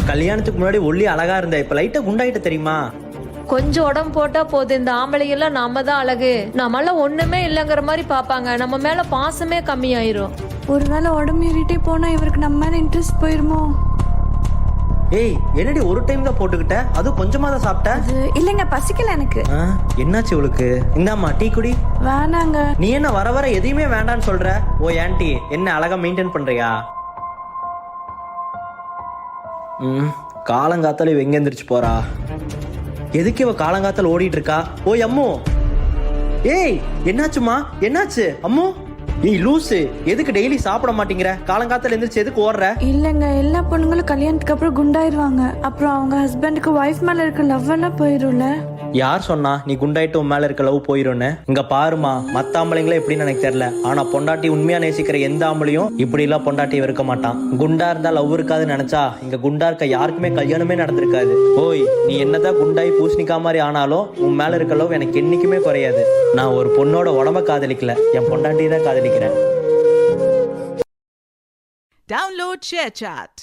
கல்யாணத்துக்கு முன்னாடி ஒல்லி அழகா இருந்த, இப்ப லைட்டா குண்டாயிட்ட தெரியுமா? கொஞ்சம் உடம்பு போட்டா போதும், இந்த ஆம்பளைங்கெல்லாம் நம்ம தான் அழகு, நம்மளாம் ஒண்ணுமே இல்லைங்கிற மாதிரி பாப்பாங்க, நம்ம மேல பாசமே கம்மியாயிரும். ஒருவேளை உடம்பு ஏறிட்டே போனா இவருக்கு நம்ம மேல இன்ட்ரெஸ்ட் போயிருமோ? ஏய் என்னடி ஒரு டைம் தான் போட்டுக்கிட்ட, அதுவும் கொஞ்சமா தான் சாப்பிட்ட? அது இல்லைங்க, பசிக்கல எனக்கு. என்னாச்சு இவளுக்கு? இந்தாம்மா டீ குடி. வேணாங்க. நீ என்ன வர வர எதையுமே வேண்டான்னு சொல்ற? ஓ ஆன்ட்டி என்ன அழகா மெயின்டைன் பண்றியா? காலங்காத்தால இவ எங்க எந்திரிச்சு போறா? எதுக்கு இவ காலங்காத்தால ஓடிட்டு இருக்கா? ஓய் அம்மு, ஏய் என்னாச்சுமா? என்னாச்சு அம்மு? ஏய் லூசு, எதுக்கு டெய்லி சாப்பிட மாட்டேங்கிற? காலங்காத்தால எந்திரிச்சு எதுக்கு ஓடுற? இல்லைங்க, எல்லா பொண்ணுங்களும் கல்யாணத்துக்கு அப்புறம் குண்டாயிருவாங்க. அப்புறம் அவங்க ஹஸ்பண்டுக்கு ஒய்ஃப் மேல இருக்க லவ் எல்லாம் போயிரும்ல. யார் சொன்னா நீ குண்டாயிட்டு உன் மேல இருக்க லவ் போயிரும்னு? இங்க பாருமா, மத்த ஆம்பளைங்களே எப்படின்னு எனக்கு தெரியல, ஆனா பொண்டாட்டி உண்மையா நேசிக்கிற எந்த ஆம்பளையும் இப்படி எல்லாம் பொண்டாட்டி இருக்க மாட்டான். குண்டா இருந்தா லவ் இருக்காதுன்னு நினைச்சா இங்க குண்டா இருக்க யாருக்குமே கல்யாணமே நடந்திருக்காது. ஓய் நீ என்னதான் குண்டாய் பூசணிக்கா மாதிரி ஆனாலும் உன் மேல இருக்க லவ் எனக்கு என்னைக்குமே குறையாது. நான் ஒரு பொண்ணோட உடம்ப காதலிக்கல, என் பொண்டாட்டி தான் காதலிக்கிறேன். Download ShareChat.